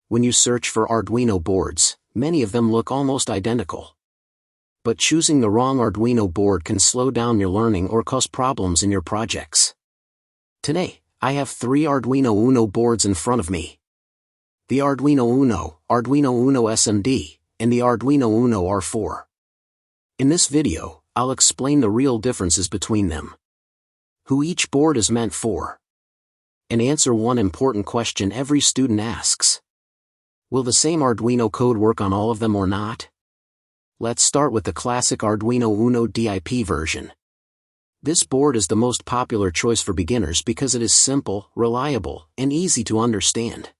When you search for Arduino boards, many of them look almost identical. But choosing the wrong Arduino board can slow down your learning or cause problems in your projects. Today, I have 3 Arduino Uno boards in front of me. The Arduino Uno, Arduino Uno SMD, and the Arduino Uno R4. In this video, I'll explain the real differences between them, who each board is meant for, and answer one important question every student asks. Will the same Arduino code work on all of them or not? Let's start with the classic Arduino Uno DIP version. This board is the most popular choice for beginners because it is simple, reliable, and easy to understand.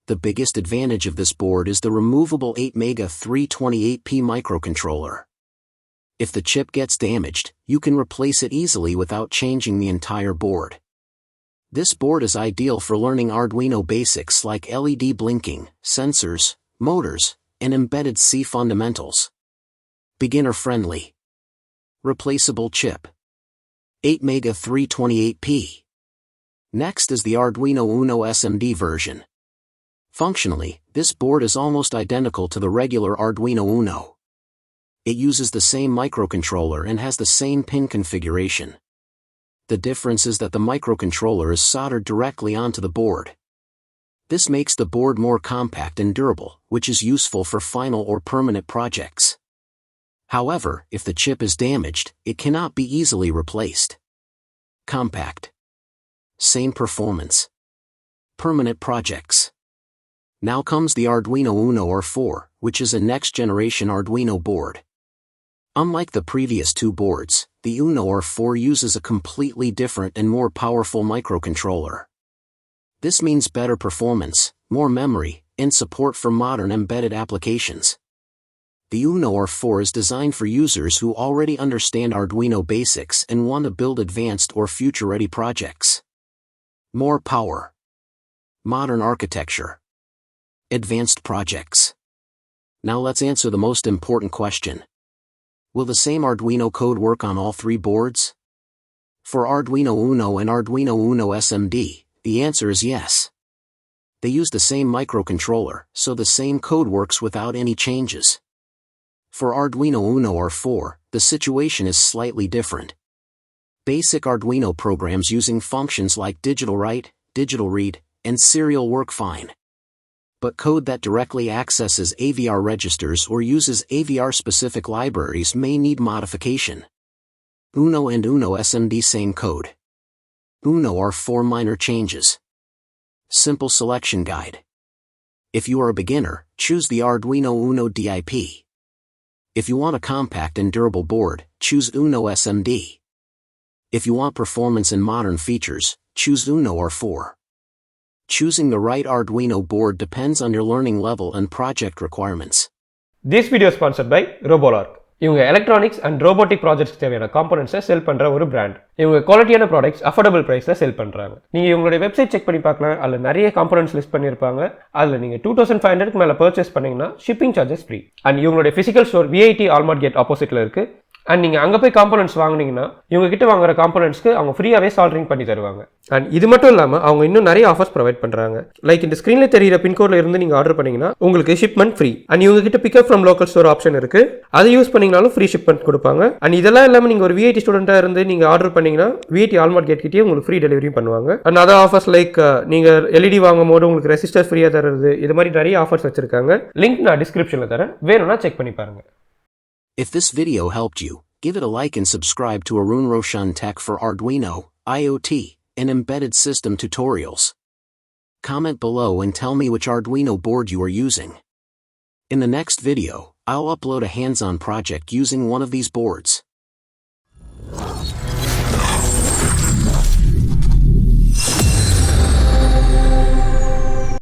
The biggest advantage of this board is the removable 8MB 328P microcontroller. If the chip gets damaged, you can replace it easily without changing the entire board. This board is ideal for learning Arduino basics like LED blinking, sensors, motors, and embedded C fundamentals. Beginner-friendly. Replaceable chip. 8MB 328P. Next is the Arduino Uno SMD version. Functionally, this board is almost identical to the regular Arduino Uno. It uses the same microcontroller and has the same pin configuration. The difference is that the microcontroller is soldered directly onto the board. This makes the board more compact and durable, which is useful for final or permanent projects. However, if the chip is damaged, it cannot be easily replaced. Compact. Same performance. Permanent projects. Now comes the Arduino Uno R4, which is a next-generation Arduino board. Unlike the previous 2 boards, the Uno R4 uses a completely different and more powerful microcontroller. This means better performance, more memory, and support for modern embedded applications. The Uno R4 is designed for users who already understand Arduino basics and want to build advanced or future-ready projects. More power. Modern architecture. Advanced projects. Now let's answer the most important question. Will the same Arduino code work on all 3 boards? For Arduino Uno and Arduino Uno SMD, the answer is yes. They use the same microcontroller, so the same code works without any changes. For Arduino Uno R4, the situation is slightly different. Basic Arduino programs using functions like digital write, digital read, and serial work fine. But code that directly accesses AVR registers or uses AVR-specific libraries may need modification. Uno and Uno SMD same code. Uno R4 minor changes. Simple selection guide. If you are a beginner, choose the Arduino Uno DIP. If you want a compact and durable board, choose Uno SMD. If you want performance and modern features, choose Uno R4. Choosing the right Arduino board depends on your learning level and project requirements. This video is sponsored by Robolark. இவங்க electronics and robotic ப்ராஜெக்ட்ஸ்க்கு தேவையான காம்போனன்ட்ஸை செல் பண்ணுற ஒரு brand. இவங்க குவாலிட்டியான products affordable ப்ரைஸில் செல் பண்ணுறாங்க. நீங்கள் இவங்களுடைய வெப்சைட் செக் பண்ணி பார்க்கலாம். அதில் நிறைய காம்போனன்ட்ஸ் லிஸ்ட் பண்ணியிருப்பாங்க. அதில் நீங்கள் 2500க்கு மேலே பர்ச்சேஸ் பண்ணிங்கன்னா ஷிப்பிங் சார்ஜஸ் ஃப்ரீ. அண்ட் இவங்களுடைய ஃபிசிக்கல் ஸ்டோர் VIT ஆல்மார்ட் கேட் ஆப்போசிட்டில் இருக்குது. அண்ட் நீங்கள் அங்கே போய் காம்போனன்ட்ஸ் வாங்கினீங்கன்னா இவங்க கிட்ட வாங்குற காம்போனன்ட்ஸ்க்கு அவங்க ஃப்ரீயாகவே சால்டரிங் பண்ணி தருவாங்க. அண்ட் இது மட்டும் இல்லாமல் அவங்க இன்னும் நிறைய ஆஃபர்ஸ் ப்ரொவைட் பண்ணுறாங்க. லைக் இந்த ஸ்க்ரீனில் தெரியிற பின்கோடில் இருந்து நீங்கள் ஆர்டர் பண்ணிங்கன்னா உங்களுக்கு ஷிப்மெண்ட் ஃப்ரீ. அண்ட் இவங்க கிட்ட pickup from local store option இருக்குது. அதை யூஸ் பண்ணிங்கனாலும் ஃப்ரீ ஷிப்மெண்ட் கொடுப்பாங்க. அண்ட் இதெல்லாம் இல்லாமல் நீங்கள் ஒரு VIT ஸ்டூடெண்ட்டாக இருந்து நீங்கள் ஆர்டர் பண்ணிங்கன்னா VIT ஆல்மார்ட் கேட் கிட்டே உங்களுக்கு ஃப்ரீ டெலிவரி பண்ணுவாங்க. அண்ட் அதர் ஆஃபர்ஸ் லைக் நீங்கள் LED வாங்கும் போது உங்களுக்கு ரெசிஸ்டர் ஃப்ரீயாக தருது. இது மாதிரி நிறைய ஆஃபர்ஸ் வச்சிருக்காங்க. லிங்க் நான் டிஸ்கிரிப்ஷனில் தரேன். வேணும்னா செக் பண்ணி பாருங்க. If this video helped you, give it a like and subscribe to Arun Roshan Tech for Arduino, IoT, and embedded system tutorials. Comment below and tell me which Arduino board you are using. In the next video, I'll upload a hands-on project using one of these boards.